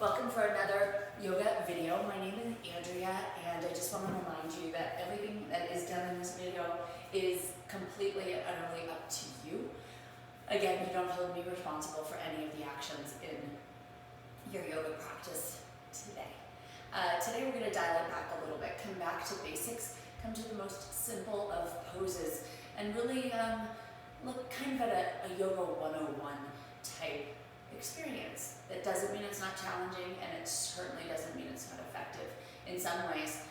Welcome for another yoga video. My name is Andrea, and I just want to remind you that everything that is done in this video is completely and utterly up to you. Again, you don't hold me responsible for any of the actions in your yoga practice today. Today we're going to dial it back a little bit, come back to basics, come to the most simple of poses, and really look kind of at a yoga 101 type experience. That doesn't mean it's not challenging, and it certainly doesn't mean it's not effective. In some ways,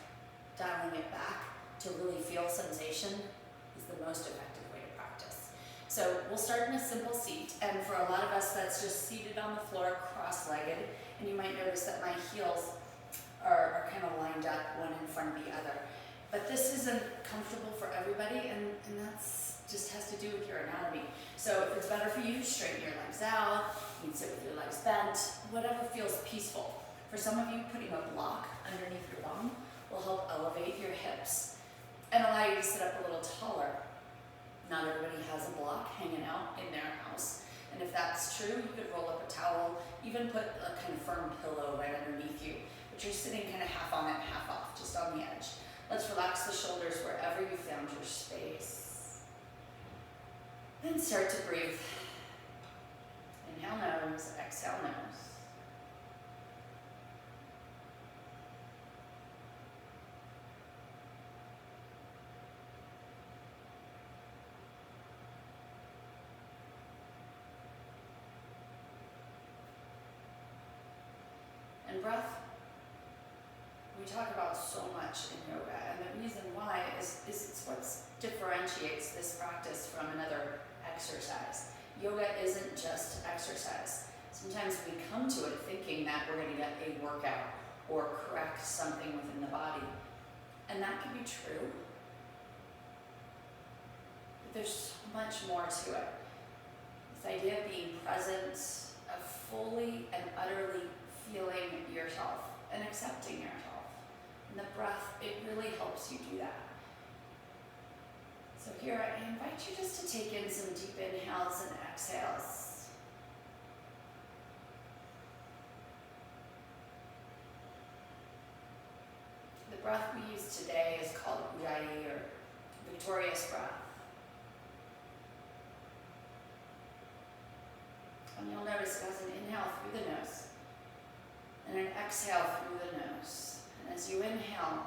dialing it back to really feel sensation is the most effective way to practice. So we'll start in a simple seat, and for a lot of us that's just seated on the floor cross-legged, and you might notice that my heels are kind of lined up one in front of the other. But this isn't comfortable for everybody, and that's just has to do with your anatomy. So if it's better for you, straighten your legs out, you can sit with your legs bent, whatever feels peaceful. For some of you, putting a block underneath your bum will help elevate your hips and allow you to sit up a little taller. Not everybody has a block hanging out in their house. And if that's true, you could roll up a towel, even put a kind of firm pillow right underneath you, but you're sitting kind of half on it, half off, just on the edge. Let's relax the shoulders wherever you found your space. Then start to breathe. Inhale nose, exhale nose. And breath, we talk about so much in yoga, and the reason why is it's what differentiates this practice from another exercise. Yoga isn't just exercise. Sometimes we come to it thinking that we're going to get a workout or correct something within the body, and that can be true, but there's so much more to it. This idea of being present, of fully and utterly feeling yourself and accepting yourself. And the breath, it really helps you do that. So here I invite you just to take in some deep inhales and exhales. The breath we use today is called Ujjayi, or victorious breath. And you'll notice it has an inhale through the nose and an exhale through the nose. And as you inhale,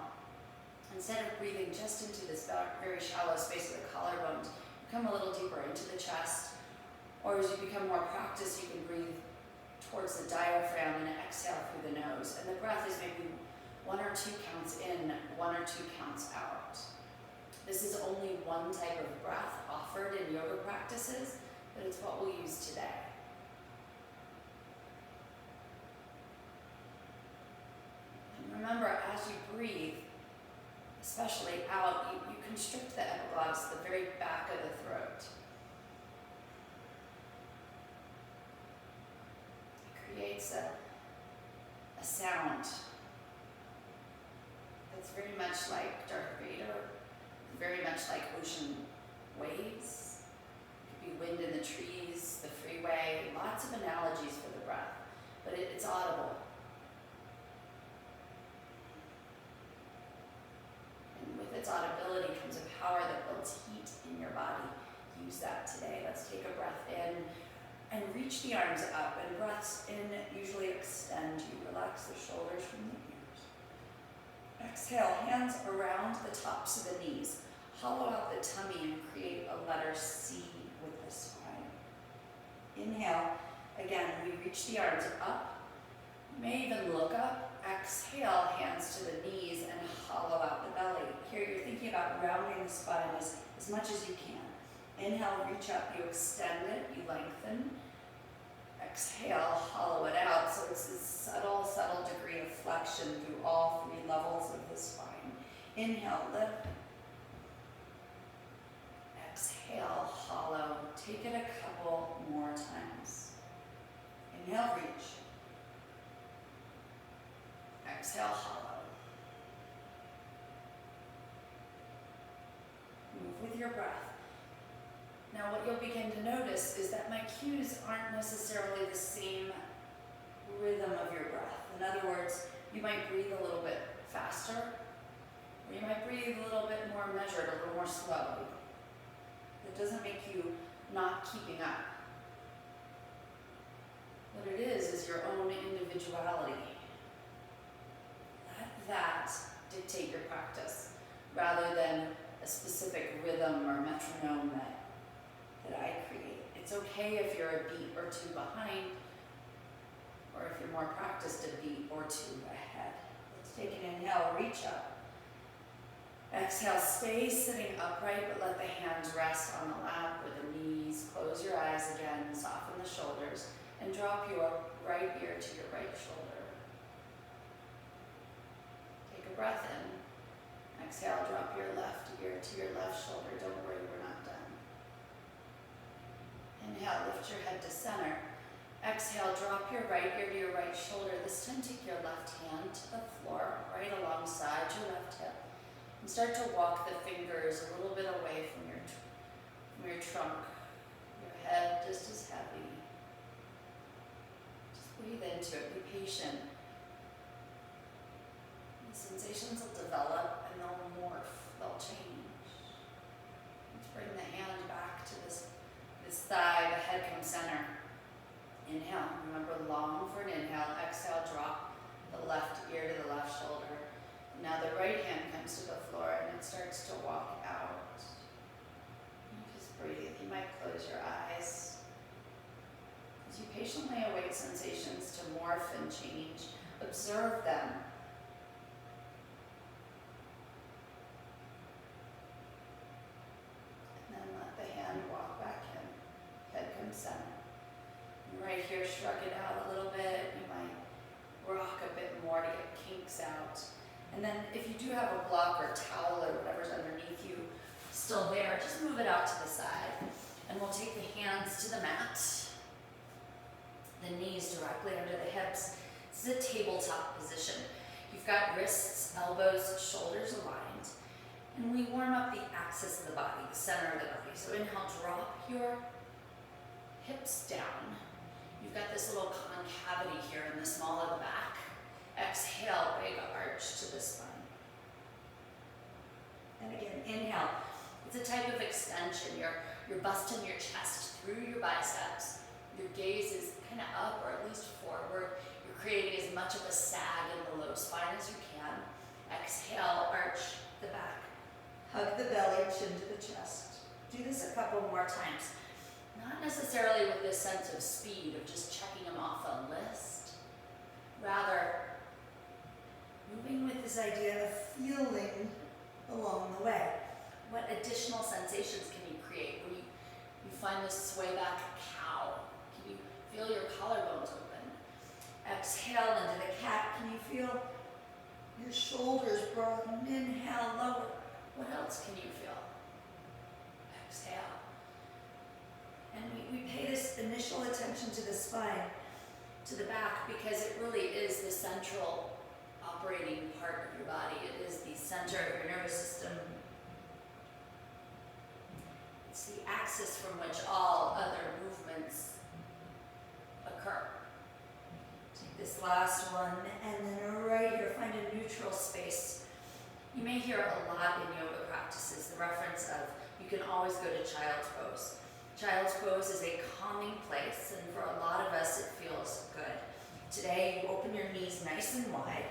instead of breathing just into this very shallow space of the collarbone, you come a little deeper into the chest, or as you become more practiced, you can breathe towards the diaphragm and exhale through the nose. And the breath is maybe 1 or 2 counts in, 1 or 2 counts out. This is only one type of breath offered in yoga practices, but it's what we'll use today. And remember, as you breathe, especially out, you constrict the epiglottis, the very back of the throat. It creates a sound that's very much like Darth Vader, very much like ocean waves. It could be wind in the trees, the freeway, lots of analogies for the breath, but it's audible. Its audibility comes a power that builds heat in your body. Use that today. Let's take a breath in and reach the arms up. And breaths in usually extend you. Relax the shoulders from the ears. Exhale, hands around the tops of the knees. Hollow out the tummy and create a letter C with the spine. Inhale. Again, we reach the arms up. You may even look up. Exhale, hands to the knees and hollow out the belly. Here you're thinking about rounding the spine as much as you can. Inhale, reach up, you extend it, you lengthen. Exhale, hollow it out. So it's this subtle degree of flexion through all 3 levels of the spine. Inhale, lift. Exhale, hollow. Take it a couple more times. Inhale, reach. Exhale, hollow. Move with your breath. Now what you'll begin to notice is that my cues aren't necessarily the same rhythm of your breath. You might breathe a little bit faster, or you might breathe a little bit more measured, a little more slowly. It doesn't make you not keeping up. What it is your own individuality. Let that dictate your practice, rather than a specific rhythm or metronome that I create. It's okay if you're a beat or two behind, or if you're more practiced, a beat or two ahead. Let's take an inhale, reach up. Exhale, stay sitting upright, but let the hands rest on the lap or the knees. Close your eyes again, soften the shoulders, and drop your right ear to your right shoulder. Take a breath in. Exhale, drop your left ear to your left shoulder. Don't worry, we're not done. Inhale, lift your head to center. Exhale, drop your right ear to your right shoulder. This time, take your left hand to the floor, right alongside your left hip. And start to walk the fingers a little bit away from your trunk. Your head just as heavy. Just breathe into it, be patient. The sensations will develop and they'll morph, they'll change. Let's bring the hand back to this thigh, the head comes center. Inhale, remember long for an inhale. Exhale, drop the left ear to the left shoulder. Now the right hand comes to the floor and it starts to walk out. Just breathe. You might close your eyes. As you patiently await sensations to morph and change, observe them. And then let the hand walk back in. Head comes center. And right here, shrug it out a little bit. You might rock a bit more to get kinks out. And then if you do have a block or towel or whatever's underneath you still there, just move it out to the side. And we'll take the hands to the mat, the knees directly under the hips. This is a tabletop position. You've got wrists, elbows, shoulders aligned. And we warm up the axis of the body, the center of the body. So inhale, drop your hips down. You've got this little concavity here in the small of the back. Exhale, big arch to the spine. And again, inhale. It's a type of extension. You're busting your chest through your biceps. Your gaze is kind of up or at least forward. You're creating as much of a sag in the low spine as you can. Exhale, arch the back. Hug the belly, chin to the chest. Do this a couple more times. Not necessarily with this sense of speed of just checking them off a list. Rather, moving with this idea of feeling along the way. What additional sensations can you create when you find this sway back cow? Can you feel your collarbones open? Exhale into the cat. Can you feel your shoulders broaden? Inhale, lower. What else can you feel? Exhale. And we pay this initial attention to the spine, to the back, because it really is the central operating part of your body. It is the center of your nervous system. It's the axis from which all other movements occur. Take this last one, and then right here, find a neutral space. You may hear a lot in yoga practices the reference of you can always go to child's pose. Child's pose is a calming place, and for a lot of us, it feels good. Today, you open your knees nice and wide.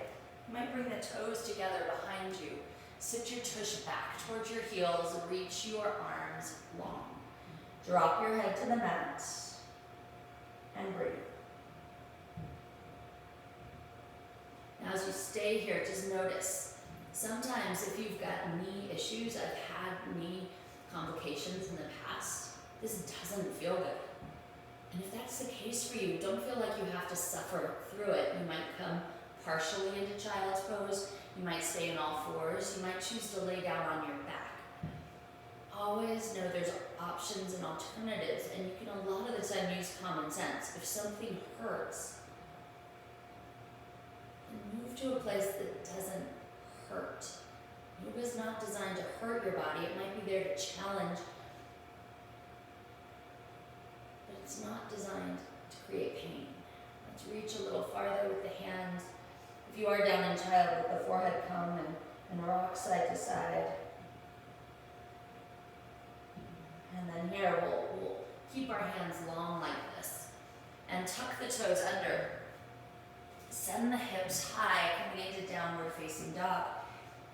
You might bring the toes together behind you. Sit your tush back towards your heels, reach your arms long. Drop your head to the mat, and breathe. Now as you stay here, just notice, sometimes if you've got knee issues, I've had knee complications in the past, this doesn't feel good. And if that's the case for you, don't feel like you have to suffer through it. You might come partially into child's pose, you might stay in all fours, you might choose to lay down on your back. Always know there's options and alternatives, and you can a lot of the time use common sense. If something hurts, then move to a place that doesn't hurt. Yoga is not designed to hurt your body. It might be there to challenge, but it's not designed to create pain. Let's reach a little farther with the hands. If you are down in child, let the forehead come and rock side to side. And then here, we'll keep our hands long like this. And tuck the toes under. Send the hips high, coming into downward facing dog.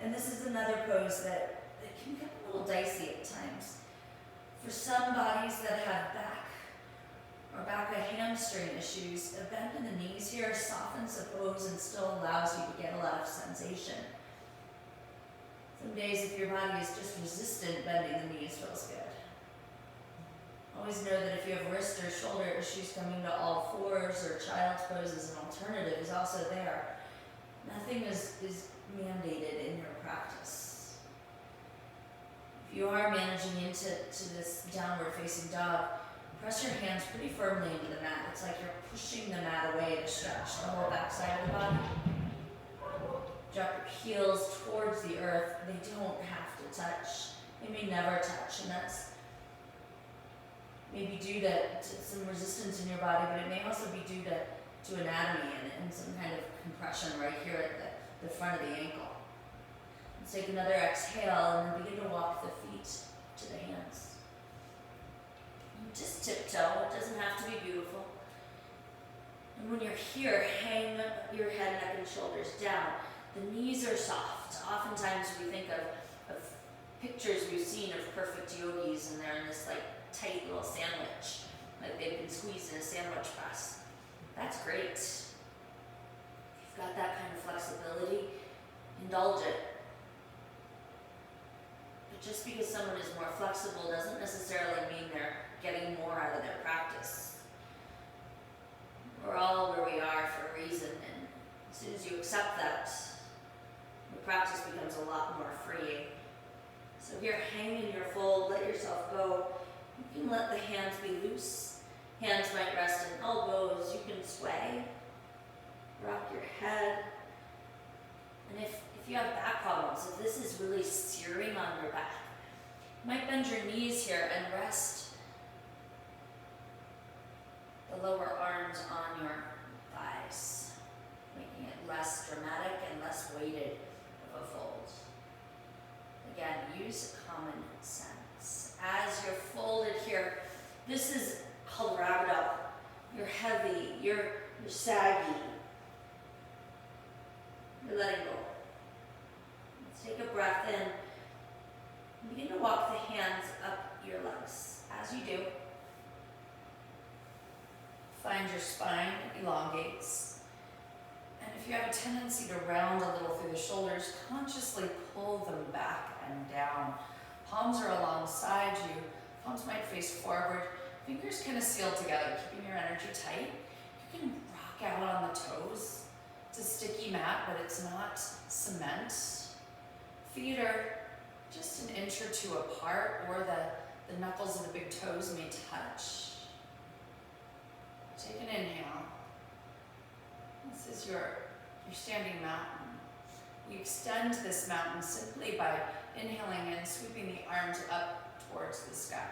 And this is another pose that can get a little dicey at times. For some bodies that have back or hamstring issues, a bend in the knees here softens the pose and still allows you to get a lot of sensation. Some days if your body is just resistant, bending the knees feels good. Always know that if you have wrist or shoulder issues, coming to all fours or child's pose as an alternative is also there. Nothing is mandated in your practice. If you are managing into this downward facing dog, press your hands pretty firmly into the mat. It's like you're pushing the mat away to stretch the whole back side of the body. Drop your heels towards the earth. They don't have to touch. They may never touch, and that's maybe due to some resistance in your body, but it may also be due to anatomy and some kind of compression right here at the front of the ankle. Let's take another exhale and then begin to walk the feet to the hands. Just tiptoe, it doesn't have to be beautiful. And when you're here, hang your head, neck, and shoulders down. The knees are soft. Oftentimes we think of pictures we've seen of perfect yogis and they're in this like tight little sandwich, like they've been squeezed in a sandwich press. That's great. If you've got that kind of flexibility, indulge it. But just because someone is more flexible doesn't necessarily mean they're getting more out of their practice. We're all where we are for a reason, and as soon as you accept that, the practice becomes a lot more freeing. So here, hang in your fold, let yourself go. You can let the hands be loose. Hands might rest in elbows. You can sway, rock your head. And if you have back problems, if this is really searing on your back, you might bend your knees here and rest the lower arms on your thighs, making it less dramatic and less weighted of a fold. Again, use common sense. As you're folded here, this is called ragdoll. You're heavy, you're saggy. You're letting go. Let's take a breath in. And begin to walk the hands up your legs. As you do, find your spine elongates. And if you have a tendency to round a little through the shoulders, consciously pull them back and down. Palms are alongside you. Palms might face forward. Fingers kind of sealed together, keeping your energy tight. You can rock out on the toes. It's a sticky mat, but it's not cement. Feet are just an inch or two apart, or the knuckles of the big toes may touch. Take an inhale. This is your standing mountain. You extend this mountain simply by inhaling and sweeping the arms up towards the sky.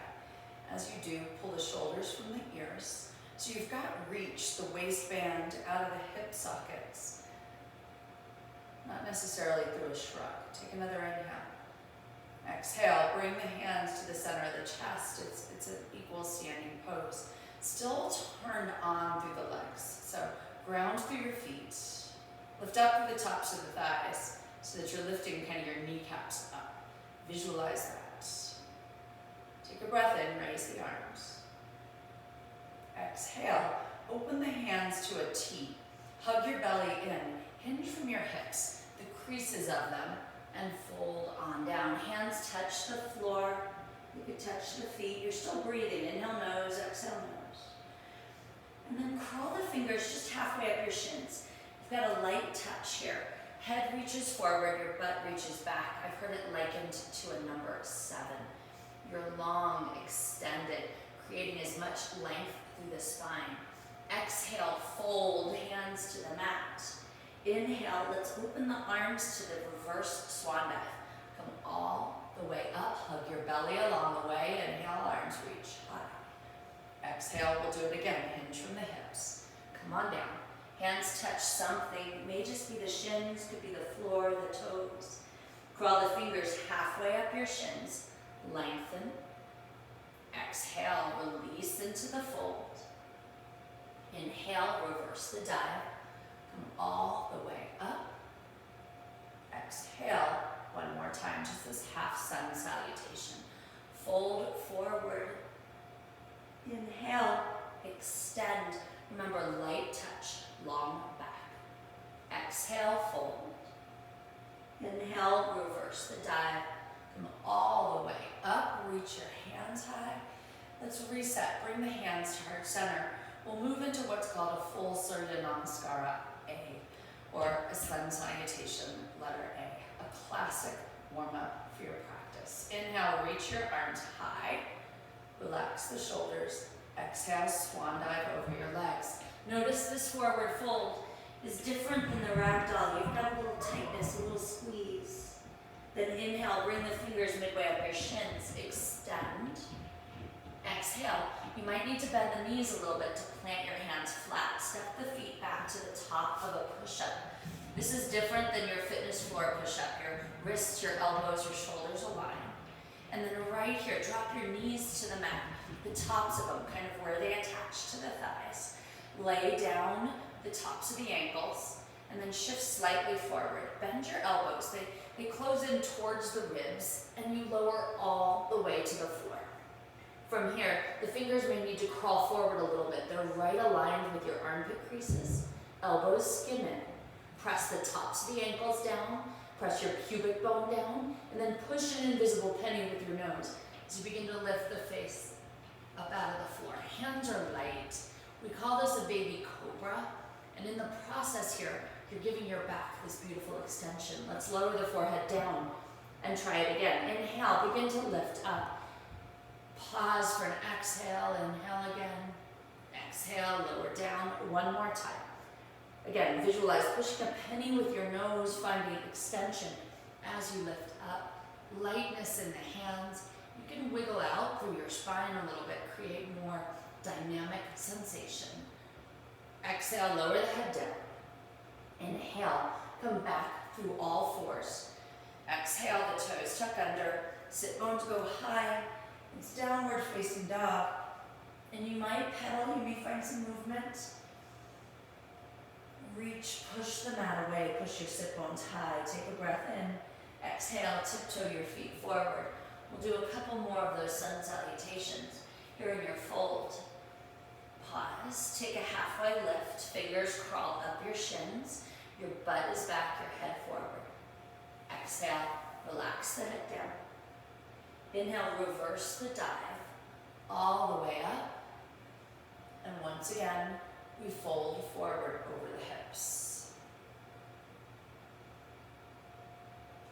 As you do, pull the shoulders from the ears. So you've got reach, the waistband out of the hip sockets. Not necessarily through a shrug. Take another inhale. Exhale, bring the hands to the center of the chest. It's an equal standing pose. Still turn on through the legs. So ground through your feet. Lift up through the tops of the thighs so that you're lifting kind of your kneecaps up. Visualize that. Take a breath in, raise the arms. Exhale, open the hands to a T. Hug your belly in, hinge from your hips, the creases of them, and fold on down. Hands touch the floor. You could touch the feet. You're still breathing. Inhale nose, exhale nose. And then crawl the fingers just halfway up your shins. You've got a light touch here. Head reaches forward, your butt reaches back. I've heard it likened to a number 7. You're long, extended, creating as much length through the spine. Exhale, fold hands to the mat. Inhale, let's open the arms to the reverse swan dive. Come all the way up, hug your belly along the way. Inhale, arms reach high. Exhale, we'll do it again. Hinge from the hips. Come on down. Hands touch something. It may just be the shins, could be the floor, the toes. Crawl the fingers halfway up your shins. Lengthen. Exhale, release into the fold. Inhale, reverse the dive. Come all the way up. Exhale, one more time, just this half sun salutation. Fold forward. Inhale, extend. Remember, light touch, long back. Exhale, fold. Inhale, reverse the dive. Come all the way up, reach your hands high. Let's reset, bring the hands to heart center. We'll move into what's called a full Surya Namaskara A, or a sun salutation, letter A, a classic warm-up for your practice. Inhale, reach your arms high, relax the shoulders. Exhale, swan dive over your legs. Notice this forward fold is different than the ragdoll. You've got a little tightness, a little squeeze. Then inhale, bring the fingers midway up your shins, extend. Exhale, you might need to bend the knees a little bit to plant your hands flat. Step the feet back to the top of a push-up. This is different than your fitness floor push-up. Your wrists, your elbows, your shoulders align. And then right here, drop your knees to the mat, the tops of them, kind of where they attach to the thighs. Lay down the tops of the ankles, and then shift slightly forward. Bend your elbows. They close in towards the ribs, and you lower all the way to the floor. From here, the fingers may need to crawl forward a little bit. They're right aligned with your armpit creases. Elbows skim in. Press the tops of the ankles down. Press your pubic bone down, and then push an invisible penny with your nose as you begin to lift the face up out of the floor. Hands are light. We call this a baby cobra, and in the process here, you're giving your back this beautiful extension. Let's lower the forehead down and try it again. Inhale, begin to lift up. Pause for an exhale, inhale again. Exhale, lower down, one more time. Again, visualize pushing a penny with your nose, finding extension as you lift up. Lightness in the hands. You can wiggle out through your spine a little bit, create more dynamic sensation. Exhale, lower the head down. Inhale, come back through all fours. Exhale, the toes tuck under, sit bones go high. It's downward facing dog. And you might pedal, you may find some movement. Reach, push the mat away, push your sit bones high. Take a breath in. Exhale, tiptoe your feet forward. We'll do a couple more of those sun salutations. Here in your fold. Pause, take a halfway lift. Fingers crawl up your shins. Your butt is back, your head forward. Exhale, relax the head down. Inhale, reverse the dive, all the way up. And once again, we fold forward over the hips.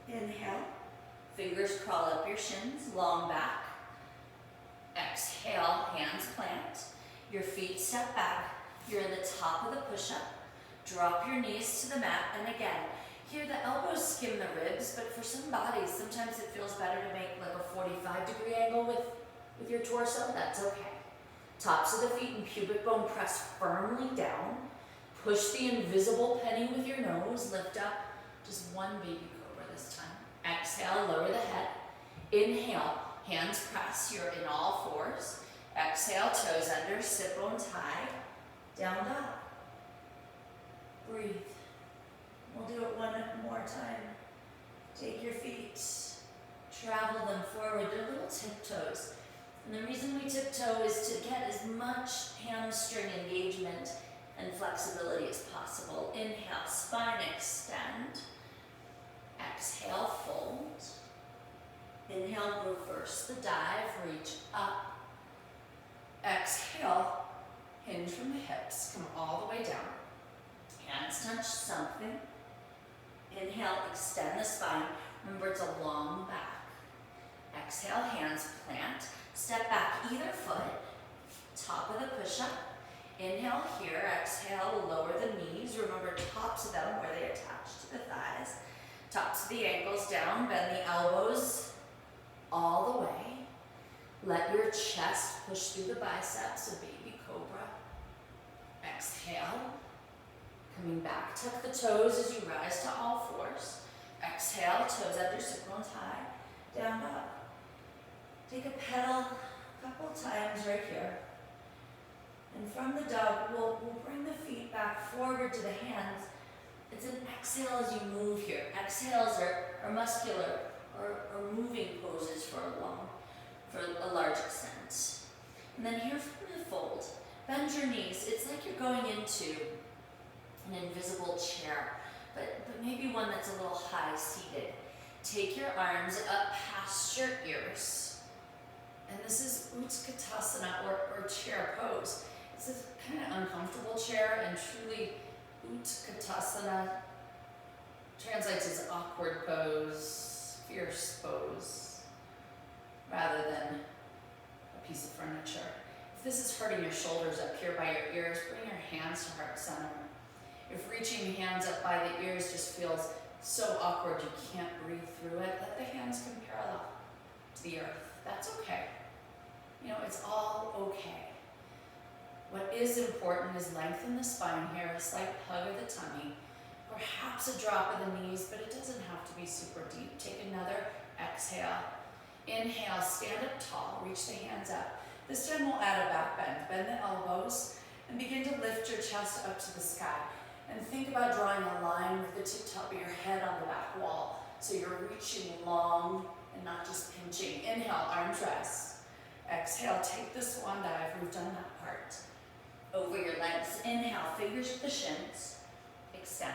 Inhale, fingers crawl up your shins, long back. Exhale, hands plant. Your feet step back. You're in the top of the push-up. Drop your knees to the mat, and again, here the elbows skim the ribs, but for some bodies, sometimes it feels better to make like a 45-degree angle with your torso. That's okay. Tops of the feet and pubic bone press firmly down. Push the invisible penny with your nose. Lift up. Just one baby cobra this time. Exhale, lower the head. Inhale, hands press. You're in all fours. Exhale, toes under, sit bones high. Down dog. Breathe. We'll do it one more time. Take your feet, travel them forward. They're little tiptoes. And the reason we tiptoe is to get as much hamstring engagement and flexibility as possible. Inhale, spine extend. Exhale, fold. Inhale, reverse the dive, reach up. Exhale, hinge from the hips, come all the way down. Hands touch something. Inhale, extend the spine. Remember, it's a long back. Exhale, hands plant. Step back either foot. Top of the push-up. Inhale here. Exhale, lower the knees. Remember, tops of them where they attach to the thighs. Tops of the ankles down. Bend the elbows all the way. Let your chest push through the biceps, a baby cobra. Exhale. Coming back, tuck the toes as you rise to all fours. Exhale, toes under, sit bones high, down dog. Take a pedal a couple times right here. And from the dog, we'll bring the feet back forward to the hands. It's an exhale as you move here. Exhales are muscular or moving poses for a large extent. And then here from the fold, bend your knees. It's like you're going into an invisible chair, but maybe one that's a little high seated. Take your arms up past your ears. And this is Utkatasana or chair pose. It's a kind of uncomfortable chair, and truly Utkatasana translates as awkward pose, fierce pose, rather than a piece of furniture. If this is hurting your shoulders up here by your ears, bring your hands to heart center. If reaching hands up by the ears just feels so awkward you can't breathe through it, let the hands come parallel to the earth. That's okay. You know, it's all okay. What is important is lengthen the spine here, a slight hug of the tummy, perhaps a drop of the knees, but it doesn't have to be super deep. Take another exhale. Inhale, stand up tall, reach the hands up. This time we'll add a back bend. Bend the elbows and begin to lift your chest up to the sky. And think about drawing a line with the tip top of your head on the back wall. So you're reaching long and not just pinching. Inhale, arms rest. Exhale, take the swan dive. We've done that part. Over your legs. Inhale, fingers at the shins. Extend.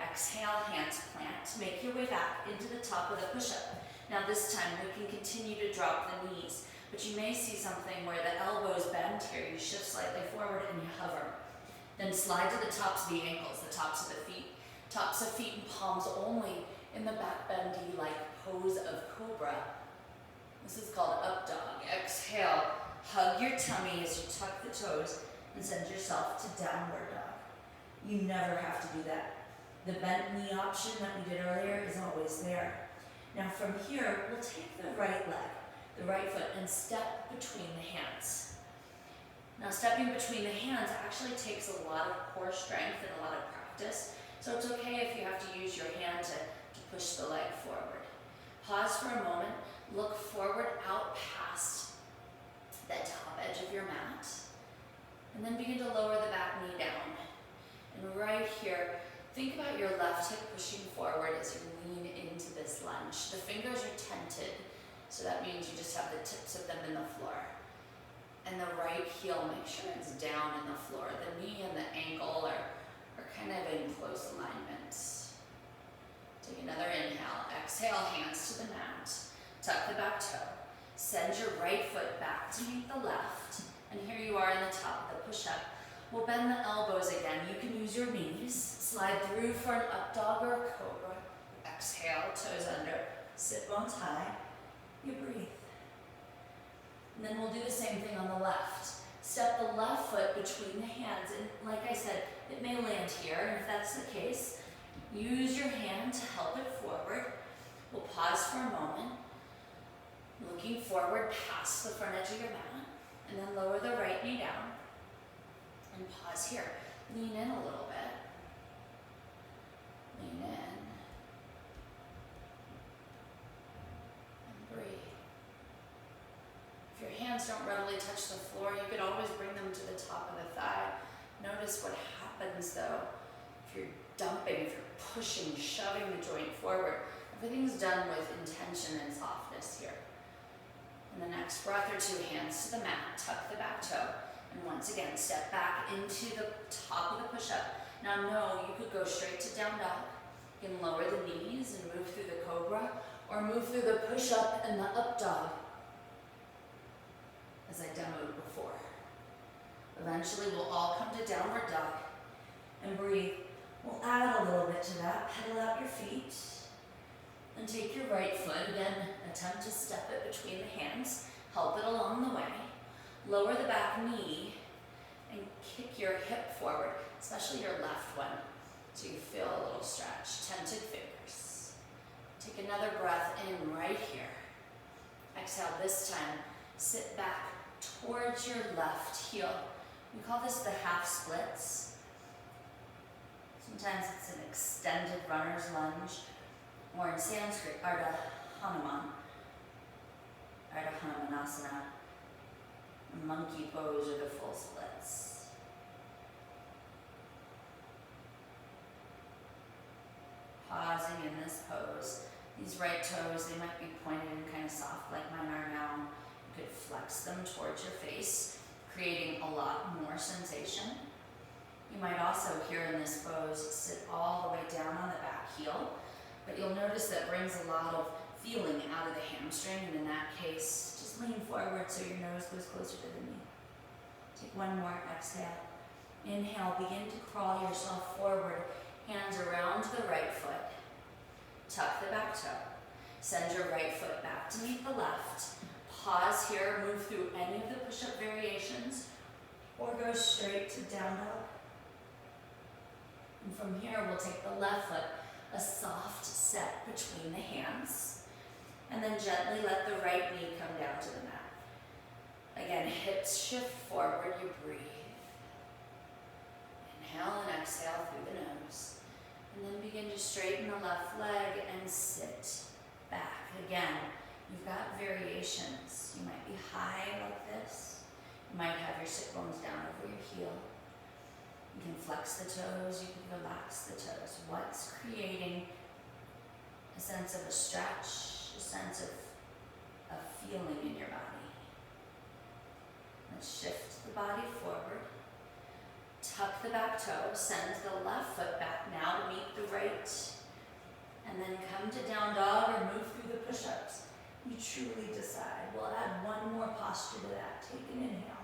Exhale, hands plant. Make your way back into the top of the push-up. Now this time we can continue to drop the knees, but you may see something where the elbows bend here. You shift slightly forward and you hover. Then slide to the tops of the ankles, the tops of the feet. Tops of feet and palms only in the back bendy-like pose of cobra. This is called up dog. Exhale, hug your tummy as you tuck the toes and send yourself to downward dog. You never have to do that. The bent knee option that we did earlier is always there. Now from here, we'll take the right leg, the right foot, and step between the hands. Now stepping between the hands actually takes a lot of core strength and a lot of practice, so it's okay if you have to use your hand to push the leg forward. Pause for a moment, look forward out past that top edge of your mat, and then begin to lower the back knee down. And right here, think about your left hip pushing forward as you lean into this lunge. The fingers are tented, so that means you just have the tips of them in the floor. And the right heel, make sure it's down in the floor. The knee and the ankle are kind of in close alignment. Take another inhale. Exhale, hands to the mat. Tuck the back toe. Send your right foot back to meet the left. And here you are in the top of the push-up. We'll bend the elbows again. You can use your knees. Slide through for an up dog or a cobra. Exhale, toes under. Sit bones high. You breathe. And then we'll do the same thing on the left. Step the left foot between the hands. And like I said, it may land here. And if that's the case, use your hand to help it forward. We'll pause for a moment. Looking forward past the front edge of your mat. And then lower the right knee down. And pause here. Lean in a little bit. Lean in. And breathe. If your hands don't readily touch the floor, you could always bring them to the top of the thigh. Notice what happens though if you're dumping, if you're pushing, shoving the joint forward. Everything's done with intention and softness here. And the next breath or two, hands to the mat, tuck the back toe. And once again, step back into the top of the push-up. Now no, you could go straight to down dog. You can lower the knees and move through the cobra, or move through the push-up and the up dog, as I demoed before. Eventually we'll all come to downward dog and breathe. We'll add a little bit to that. Pedal out your feet and take your right foot. Again, attempt to step it between the hands. Help it along the way. Lower the back knee and kick your hip forward, especially your left one, so you feel a little stretch. Tented fingers. Take another breath in right here. Exhale this time. Sit back towards your left heel. We call this the half splits. Sometimes it's an extended runner's lunge, or in Sanskrit, Ardha Hanumanasana, monkey pose, or the full splits. Pausing in this pose. These right toes, they might be pointed and kind of soft like mine are now. You could flex them towards your face, creating a lot more sensation. You might also, here in this pose, sit all the way down on the back heel, but you'll notice that brings a lot of feeling out of the hamstring, and in that case, just lean forward so your nose goes closer to the knee. Take one more exhale. Inhale, begin to crawl yourself forward, hands around the right foot. Tuck the back toe. Send your right foot back to meet the left. Pause here, move through any of the push-up variations, or go straight to down dog. And from here, we'll take the left foot, a soft set between the hands, and then gently let the right knee come down to the mat. Again, hips shift forward, you breathe. Inhale and exhale through the nose. And then begin to straighten the left leg and sit back. Again, you've got variations. You might be high like this. You might have your sit bones down over your heel. You can flex the toes, you can relax the toes. What's creating a sense of a stretch, a sense of feeling in your body? Let's shift the body forward. Tuck the back toe, send the left foot back now to meet the right, and then come to down dog or move through the push-ups. You truly decide. We'll add one more posture to that. Take an inhale.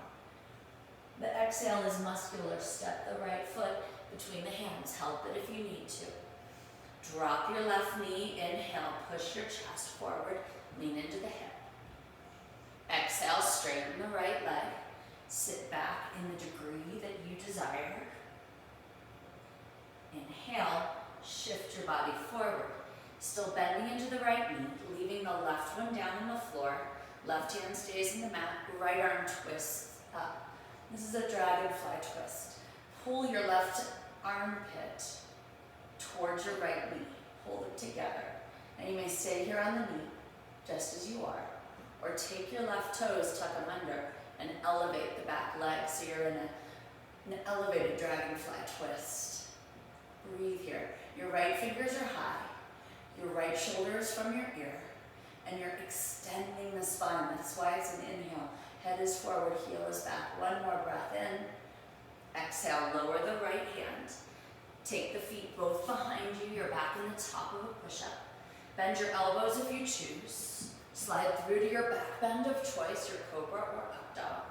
The exhale is muscular. Step the right foot between the hands. Help it if you need to. Drop your left knee. Inhale, push your chest forward. Lean into the hip. Exhale, straighten the right leg. Sit back in the degree that you desire. Inhale, shift your body forward. Still bending into the right knee, leaving the left one down on the floor. Left hand stays in the mat, right arm twists up. This is a dragonfly twist. Pull your left armpit towards your right knee. Hold it together. Now you may stay here on the knee, just as you are, or take your left toes, tuck them under, and elevate the back leg so you're in an elevated dragonfly twist. Breathe here. Your right fingers are high, your right shoulder is from your ear, and you're extending the spine. That's why it's an inhale. Head is forward, heel is back. One more breath in. Exhale, lower the right hand. Take the feet both behind you. You're back in the top of a push-up. Bend your elbows if you choose. Slide through to your back bend of choice, your cobra or up dog.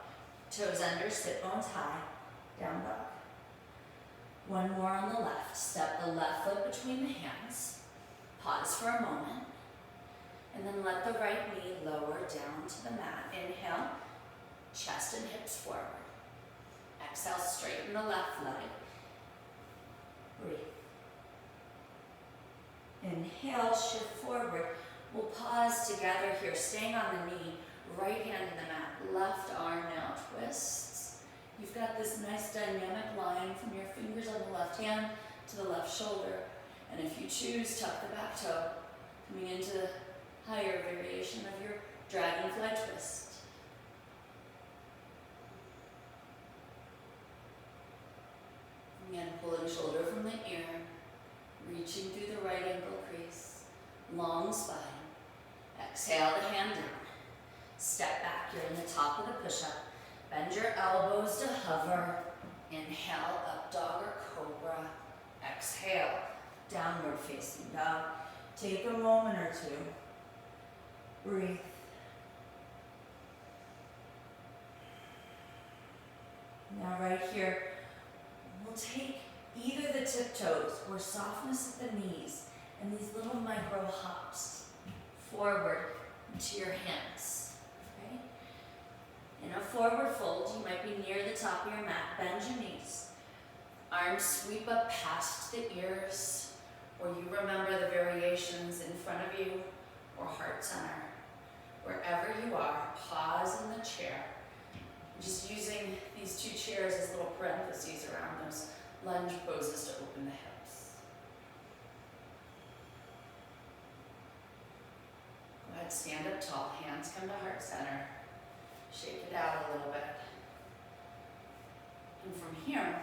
Toes under, sit bones high, down dog. One more on the left. Step the left foot between the hands. Pause for a moment. And then let the right knee lower down to the mat. Inhale, chest and hips forward. Exhale, straighten the left leg. Breathe. Inhale, shift forward. We'll pause together here, staying on the knee, right hand in the mat, left arm now twists. You've got this nice dynamic line from your fingers on the left hand to the left shoulder. And if you choose, tuck the back toe, coming into the higher variation of your dragonfly twist. Again, pulling shoulder from the ear, reaching through the right ankle crease, long spine. Exhale the hand down. Step back, you're in the top of the push-up. Bend your elbows to hover. Inhale, up dog or cobra. Exhale, downward facing dog. Take a moment or two. Breathe. Now right here, we'll take either the tiptoes or softness at the knees and these little micro hops forward to your hands. Okay? In a forward fold, you might be near the top of your mat. Bend your knees. Arms sweep up past the ears, or you remember the variations in front of you or heart center. Wherever you are, pause in the chair. Just using these two chairs as little parentheses around those lunge poses to open the hips. ahead, stand up tall, hands come to heart center. Shake it out a little bit. And from here,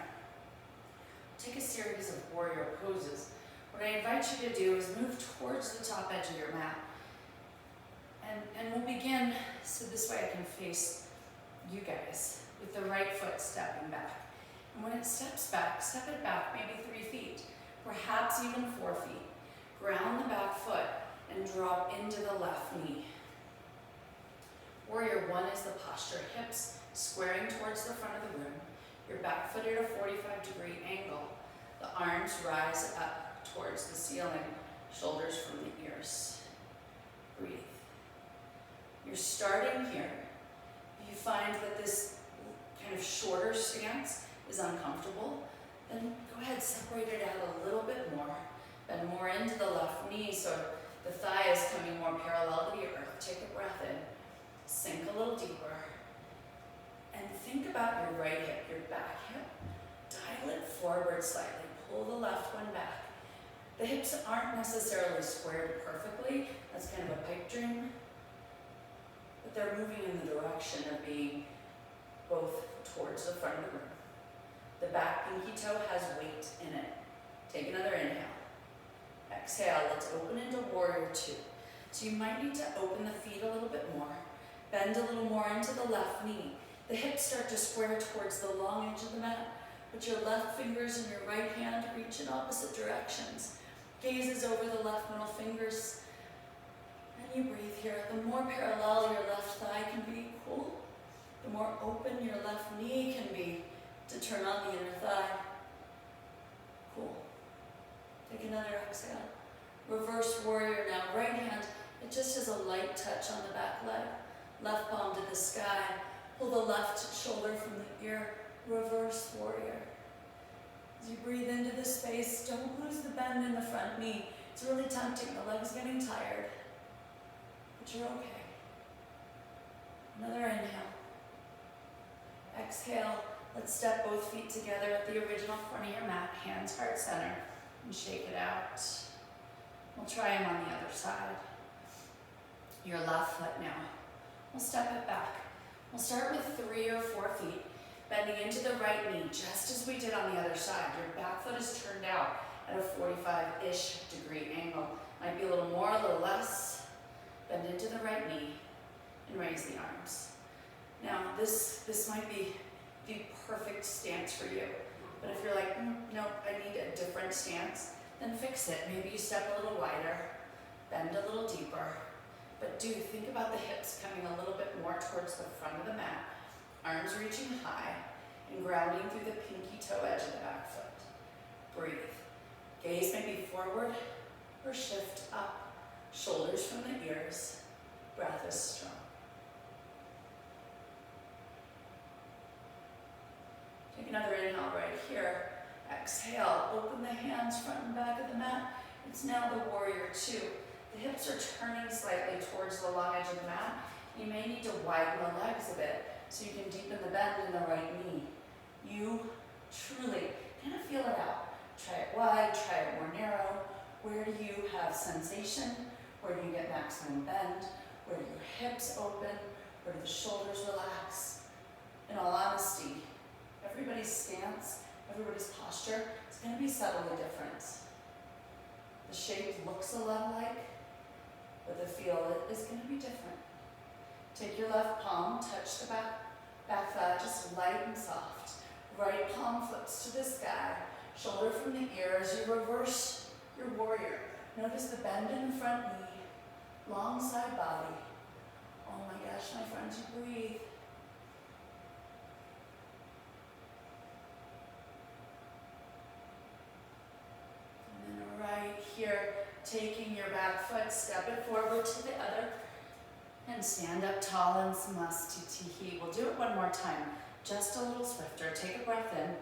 take a series of warrior poses. What I invite you to do is move towards the top edge of your mat. And we'll begin, so this way I can face you guys, with the right foot stepping back. And when it steps back, step it back maybe 3 feet, perhaps even 4 feet. Ground the back foot and drop into the left knee. Warrior one is the posture, hips squaring towards the front of the room. Your back foot at a 45-degree angle. The arms rise up towards the ceiling, shoulders from the ears. Breathe. You're starting here. If you find that this kind of shorter stance is uncomfortable, then go ahead, separate it out a little bit more. Bend more into the left knee so the thigh is coming more parallel to the earth. Take a breath in. Sink a little deeper. And think about your right hip, your back hip. Dial it forward slightly. Pull the left one back. The hips aren't necessarily squared perfectly. That's kind of a pipe dream. But they're moving in the direction of being both towards the front of the room. The back pinky toe has weight in it. Take another inhale. Exhale, let's open into warrior two. So you might need to open the feet a little bit more. Bend a little more into the left knee. The hips start to square towards the long edge of the mat, but your left fingers and your right hand reach in opposite directions. Gaze is over the left middle fingers. And you breathe here. The more parallel your left thigh can be, cool. The more open your left knee can be to turn on the inner thigh. Cool. Take another exhale. Reverse warrior now. Right hand, it just has a light touch on the back leg. Left palm to the sky. Pull the left shoulder from the ear. Reverse warrior. As you breathe into this space, don't lose the bend in the front knee. It's really tempting. The leg's getting tired. But you're okay. Another inhale. Exhale. Let's step both feet together at the original front of your mat. Hands heart center. And shake it out. We'll try them on the other side. Your left foot now. We'll step it back. We'll start with 3 or 4 feet, bending into the right knee, just as we did on the other side. Your back foot is turned out at a 45-ish degree angle. Might be a little more, a little less. Bend into the right knee and raise the arms. Now, this might be the perfect stance for you. But if you're like, no, I need a different stance, then fix it. Maybe you step a little wider, bend a little deeper. But do think about the hips coming a little bit more towards the front of the mat, arms reaching high, and grounding through the pinky toe edge of the back foot. Breathe. Gaze maybe forward or shift up. Shoulders from the ears. Breath is strong. Take another inhale right here. Exhale, open the hands front and back of the mat. It's now the warrior two. The hips are turning slightly towards the long edge of the mat. You may need to widen the legs a bit so you can deepen the bend in the right knee. You truly kind of feel it out. Try it wide, try it more narrow. Where do you have sensation? Where do you get maximum bend? Where do your hips open? Where do the shoulders relax? In all honesty, everybody's stance, everybody's posture is going to be subtly different. The shape looks a lot alike, but the feel is going to be different. Take your left palm, touch the back thigh, just light and soft. Right palm flips to the sky, shoulder from the ear as you reverse your warrior. Notice the bend in the front knee, long side body. Oh my gosh, my friends, you breathe. And then right here, taking your back foot, step it forward to the other, and stand up tall in Samastitihi. We'll do it one more time, just a little swifter. Take a breath in.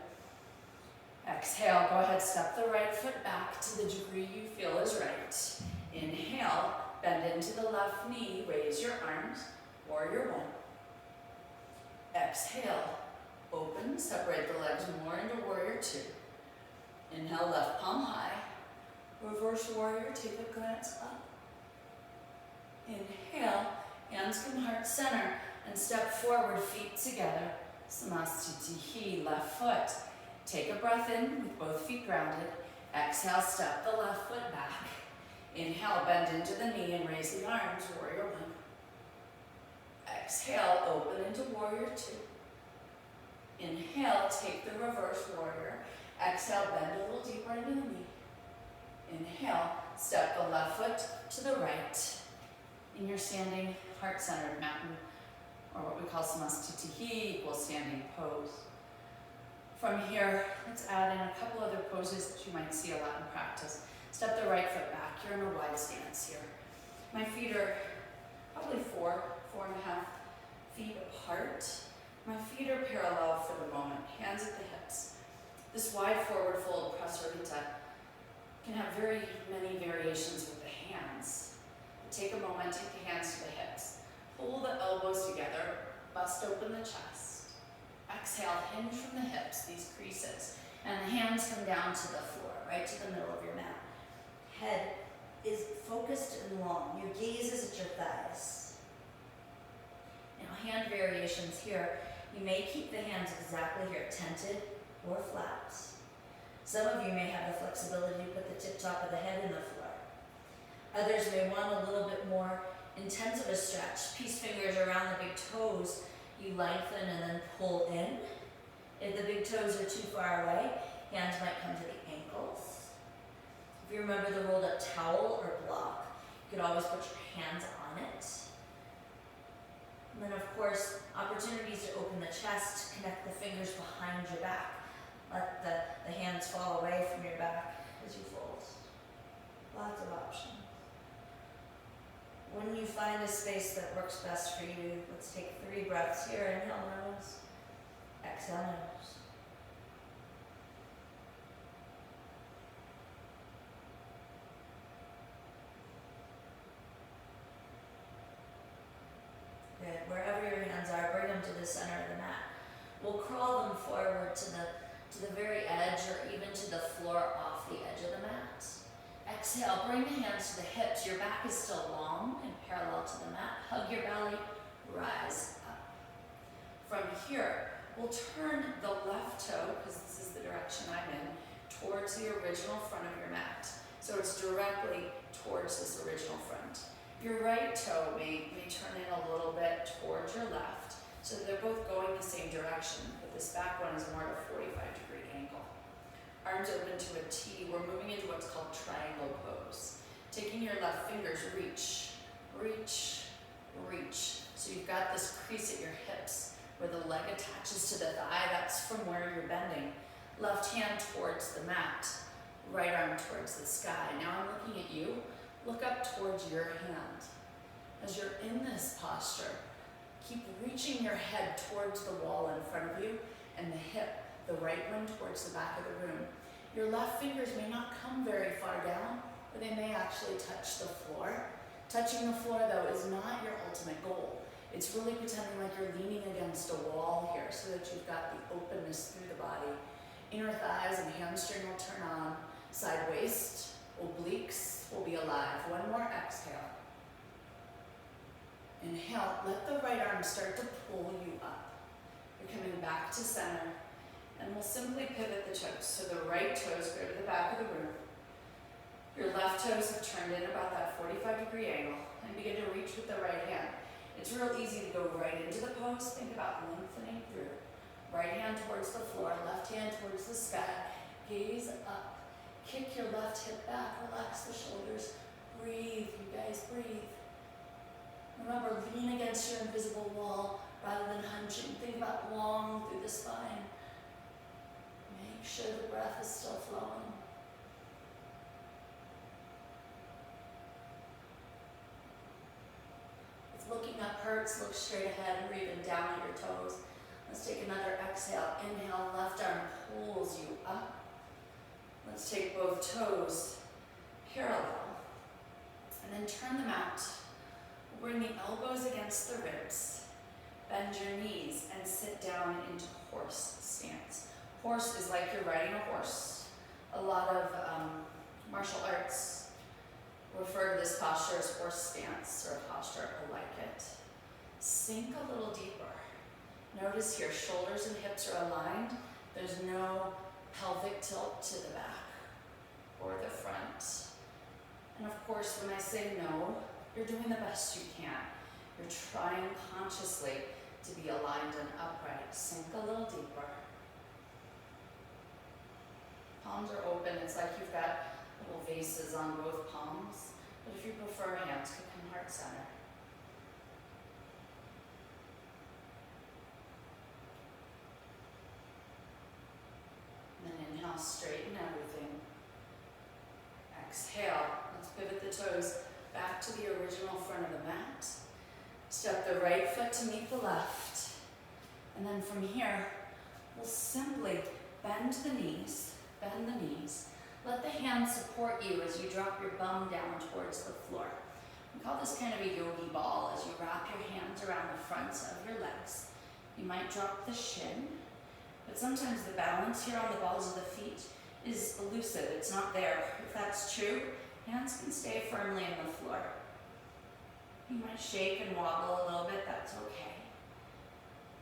Exhale, go ahead, step the right foot back to the degree you feel is right. Inhale, bend into the left knee, raise your arms, warrior one. Exhale, open, separate the legs more into warrior two. Inhale, left palm high. Reverse warrior, take a glance up. Inhale, hands come heart center, and step forward, feet together. Samastitihi, left foot. Take a breath in with both feet grounded. Exhale, step the left foot back. Inhale, bend into the knee and raise the arms, warrior one. Exhale, open into warrior two. Inhale, take the reverse warrior. Exhale, bend a little deeper into the knee. Inhale, step the left foot to the right in your standing heart-centered mountain, or what we call samastitihi, equals standing pose. From here, let's add in a couple other poses that you might see a lot in practice. Step the right foot back. You're in a wide stance here. My feet are probably 4.5 feet apart. My feet are parallel for the moment, hands at the hips. This wide forward fold prasarita can have very many variations with the hands. Take a moment, take the hands to the hips. Pull the elbows together, bust open the chest. Exhale, hinge from the hips, these creases. And the hands come down to the floor, right to the middle of your mat. Head is focused and long. Your gaze is at your thighs. Now, hand variations here. You may keep the hands exactly here, tented or flat. Some of you may have the flexibility to put the tip top of the head in the floor. Others may want a little bit more intense of a stretch. Peace fingers around the big toes. You lengthen and then pull in. If the big toes are too far away, hands might come to the ankles. If you remember the rolled up towel or block, you could always put your hands on it. And then, of course, opportunities to open the chest, connect the fingers behind your back. Let the hands fall away from your back as you fold. Lots of options. When you find a space that works best for you, let's take 3 breaths here. Inhale, nose. Exhale, nose. Good. Wherever your hands are, bring them to the center of the mat. We'll crawl them forward to the very edge or even to the floor off the edge of the mat. Exhale, bring the hands to the hips. Your back is still long and parallel to the mat. Hug your belly, rise up. From here, we'll turn the left toe, because this is the direction I'm in, towards the original front of your mat. So it's directly towards this original front. Your right toe may turn in a little bit towards your left, so that they're both going the same direction, but this back one is more at a 45-degree angle. Arms open to a T. We're moving into what's called triangle pose. Taking your left fingers, reach, reach, reach. So you've got this crease at your hips where the leg attaches to the thigh. That's from where you're bending. Left hand towards the mat, right arm towards the sky. Now I'm looking at you. Look up towards your hand. As you're in this posture, keep reaching your head towards the wall in front of you and the hip, the right one towards the back of the room. Your left fingers may not come very far down, but they may actually touch the floor. Touching the floor, though, is not your ultimate goal. It's really pretending like you're leaning against a wall here so that you've got the openness through the body. Inner thighs and hamstring will turn on. Side waist, obliques will be alive. One more exhale. Inhale, let the right arm start to pull you up. You're coming back to center. And we'll simply pivot the toes. So the right toes go to the back of the room. Your left toes have turned in about that 45-degree angle. And begin to reach with the right hand. It's real easy to go right into the pose. Think about lengthening through. Right hand towards the floor, left hand towards the sky. Gaze up. Kick your left hip back. Relax the shoulders. Breathe, you guys, breathe. Remember, lean against your invisible wall rather than hunching. Think about long through the spine. Make sure the breath is still flowing. If looking up hurts, look straight ahead or even down at your toes. Let's take another exhale. Inhale, left arm pulls you up. Let's take both toes parallel and then turn them out. Bring the elbows against the ribs. Bend your knees and sit down into horse stance. Horse is like you're riding a horse. A lot of martial arts refer to this posture as horse stance or posture like it. Sink a little deeper. Notice your shoulders and hips are aligned. There's no pelvic tilt to the back or the front. And of course, when I say no, you're doing the best you can. You're trying consciously to be aligned and upright. Sink a little deeper. Palms are open. It's like you've got little vases on both palms. But if you prefer, hands could come heart center. And then inhale, straighten everything. Exhale. Let's pivot the toes back to the original front of the mat. Step the right foot to meet the left. And then from here, we'll simply bend the knees. Bend the knees. Let the hands support you as you drop your bum down towards the floor. We call this kind of a yogi ball as you wrap your hands around the fronts of your legs. You might drop the shin, but sometimes the balance here on the balls of the feet is elusive. It's not there. If that's true, hands can stay firmly on the floor. You might shake and wobble a little bit. That's okay.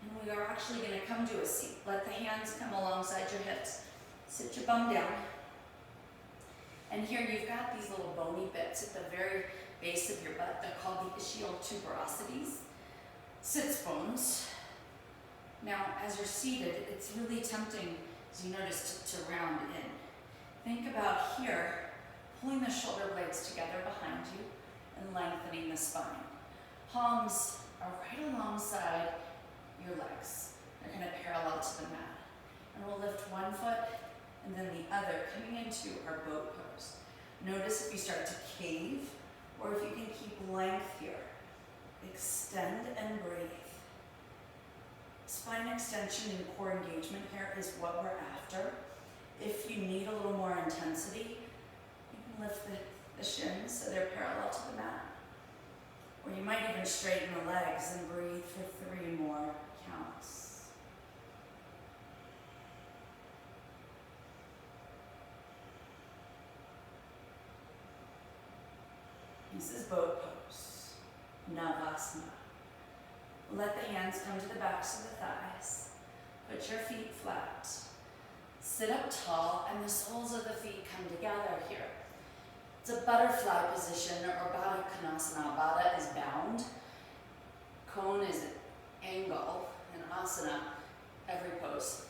And we are actually going to come to a seat. Let the hands come alongside your hips. Sit your bum down. And here you've got these little bony bits at the very base of your butt. They're called the ischial tuberosities, sits bones. Now, as you're seated, it's really tempting, as you notice, to round in. Think about here, pulling the shoulder blades together behind you and lengthening the spine. Palms are right alongside your legs. They're kind of parallel to the mat. And we'll lift one foot and then the other, coming into our boat pose. Notice if you start to cave or if you can keep length here. Extend and breathe. Spine extension and core engagement here is what we're after. If you need a little more intensity, you can lift the shins so they're parallel to the mat. Or you might even straighten the legs and breathe for 3 more counts. This is boat pose, Navasana. Let the hands come to the backs of the thighs. Put your feet flat. Sit up tall and the soles of the feet come together here. It's a butterfly position or Baddha Konasana. Baddha is bound. Cone is an angle. And asana, every pose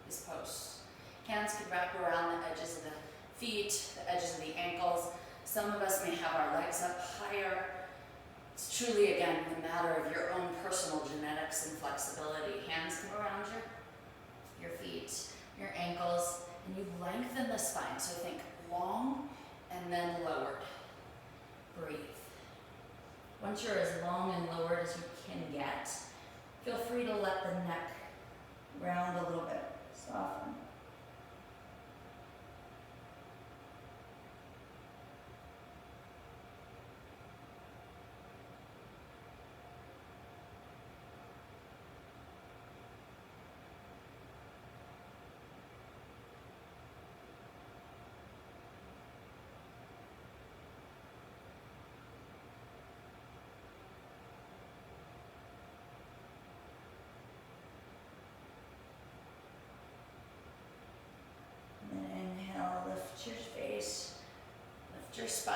is pose. Hands could wrap around the edges of the feet, the edges of the ankles. Some of us may have our legs up higher. It's truly, again, the matter of your own personal genetics and flexibility. Hands come around your feet, your ankles, and you lengthen the spine. So think long and then lowered. Breathe. Once you're as long and lowered as you can get, feel free to let the neck round a little bit. Soften. Lift your face, lift your spine.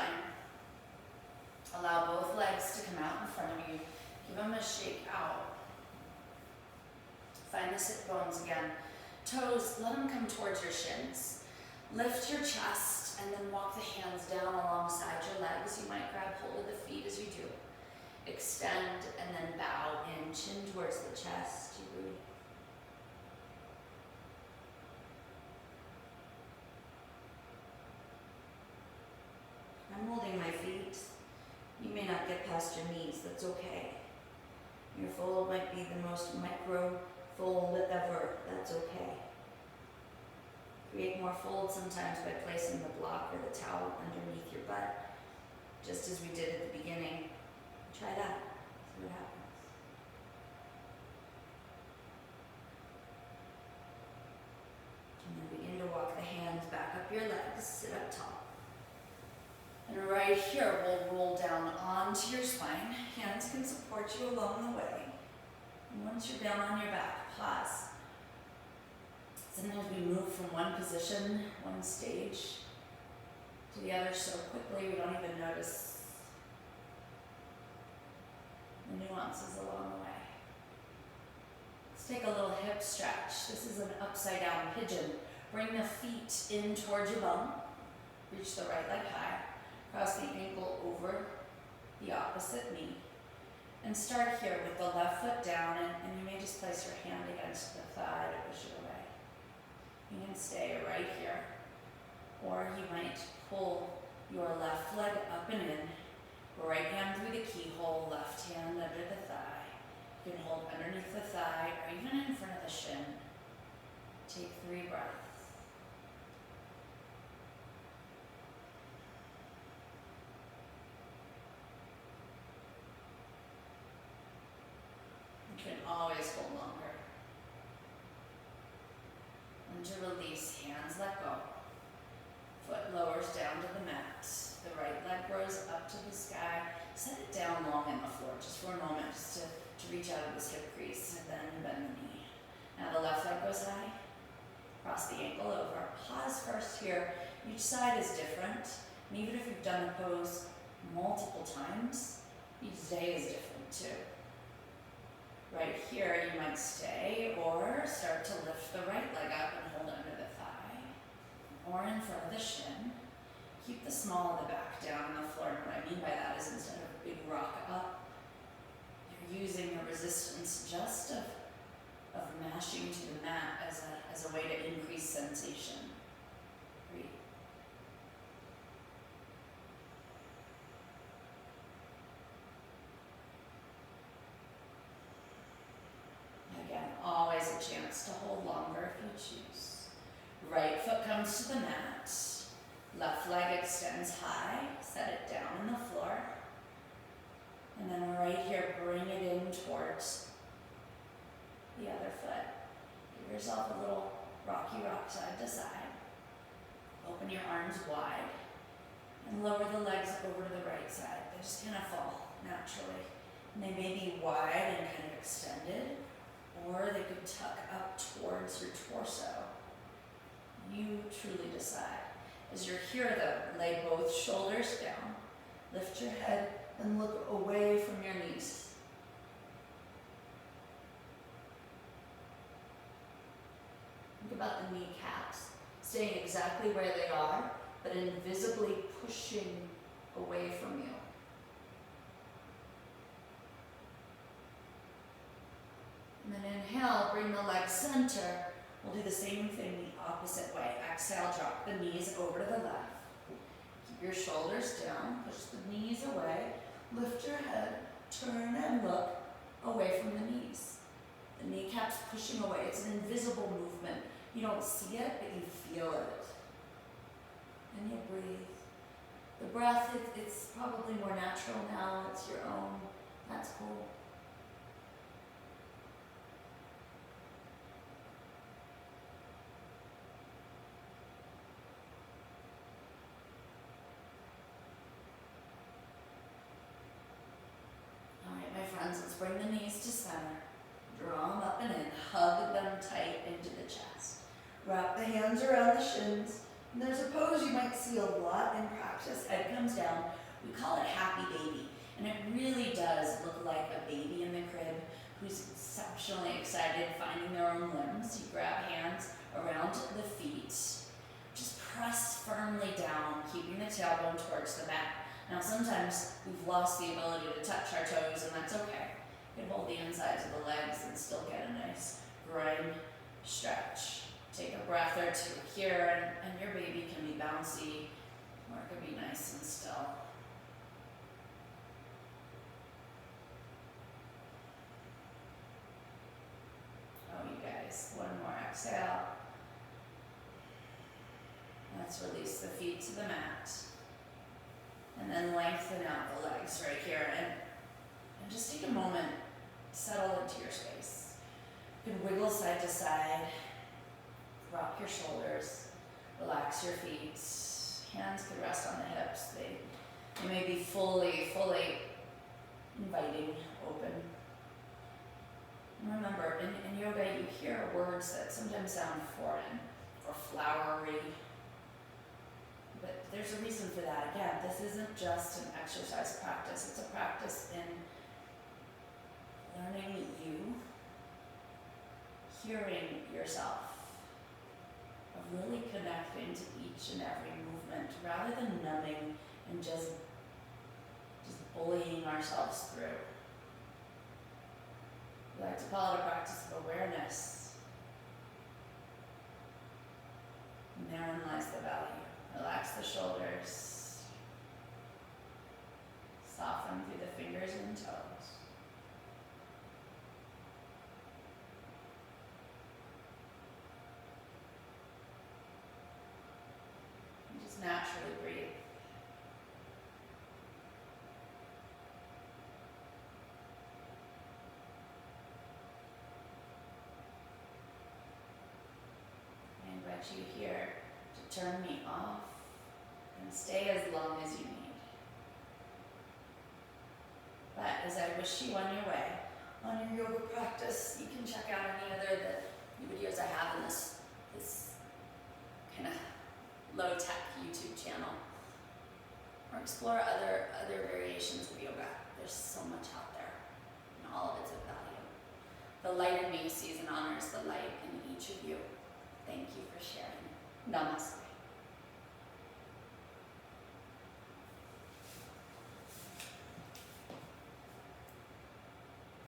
Allow both legs to come out in front of you. Give them a shake out. Find the sit bones again. Toes, let them come towards your shins. Lift your chest and then walk the hands down alongside your legs. You might grab hold of the feet as you do. Extend and then bow in, chin towards the chest. You breathe. I'm holding my feet. You may not get past your knees, that's okay. Your fold might be the most micro fold ever, that's okay. Create more fold sometimes by placing the block or the towel underneath your butt, just as we did at the beginning. Try that, see what happens. And then begin to walk the hands back up your legs, sit up tall. And right right here, we'll roll down onto your spine. Hands can support you along the way. And once you're down on your back, pause. Sometimes we move from one position, one stage, to the other so quickly we don't even notice the nuances along the way. Let's take a little hip stretch. This is an upside down pigeon. Bring the feet in towards your bum. Reach the right leg high. Cross the ankle over the opposite knee. And start here with the left foot down, and you may just place your hand against the thigh to push it away. You can stay right here. Or you might pull your left leg up and in. Right hand through the keyhole, left hand under the thigh. You can hold underneath the thigh or even in front of the shin. Take 3 breaths. You can always hold longer. And to release, hands let go. Foot lowers down to the mat. The right leg grows up to the sky. Set it down long on the floor, just for a moment, just to reach out of this hip crease, and then bend the knee. Now the left leg goes high. Cross the ankle over. Pause first here. Each side is different. And even if you've done the pose multiple times, each day is different too. Right here, you might stay or start to lift the right leg up and hold under the thigh, or in front of the shin. Keep the small of the back down on the floor. And what I mean by that is instead of a big rock up, you're using the resistance just of mashing to the mat as a way to increase sensation. Breathe. Again, always a chance to hold longer if you choose. Right foot comes to the mat. Left leg extends high. Set it down on the floor. And then right here, bring it in towards the other foot. Give yourself a little rocky rock side to side. Open your arms wide. And lower the legs over to the right side. They just kind of fall naturally. And they may be wide and kind of extended, or they could tuck up towards your torso. You truly decide. As you're here though, lay both shoulders down. Lift your head and look away from your knees. Think about the kneecaps staying exactly where they are, but invisibly pushing away from you. And then inhale, bring the legs center. We'll do the same thing the opposite way. Exhale, drop the knees over to the left. Keep your shoulders down, push the knees away, lift your head, turn and look away from the knees. The kneecaps pushing away. It's an invisible movement. You don't see it, but you feel it. And you breathe. The breath, it's probably more natural now. It's your own. That's cool. Let's bring the knees to center. Draw them up and in. Hug them tight into the chest. Wrap the hands around the shins. And there's a pose you might see a lot in practice. Head comes down. We call it happy baby. And it really does look like a baby in the crib who's exceptionally excited finding their own limbs. You grab hands around the feet. Just press firmly down, keeping the tailbone towards the mat. Now sometimes we've lost the ability to touch our toes, and that's okay. You can hold the insides of the legs and still get a nice groin stretch. Take a breath or two here, and your baby can be bouncy, or it could be nice and still. Oh, you guys, one more exhale. Let's release the feet to the mat. And then lengthen out the legs right here. And just take a moment, settle into your space. You can wiggle side to side, rock your shoulders, relax your feet. Hands can rest on the hips. You may be fully inviting, open. And remember, in yoga you hear words that sometimes sound foreign or flowery, but there's a reason for that. Again, this isn't just an exercise practice, it's a practice in learning you, hearing yourself, of really connecting to each and every movement rather than numbing and just bullying ourselves through. We like to call it a practice of awareness. And therein lies the value. Relax the shoulders. Soften through the fingers and toes. And just naturally breathe. I invite you here to turn me off and stay as long as you need. But as I wish you on your way, on your yoga practice, you can check out any other the videos I have in this kind of low-tech YouTube channel, or explore other variations of yoga. There's so much out there, and all of it's of value. The light in me sees and honors the light in each of you. Thank you for sharing. Namaste.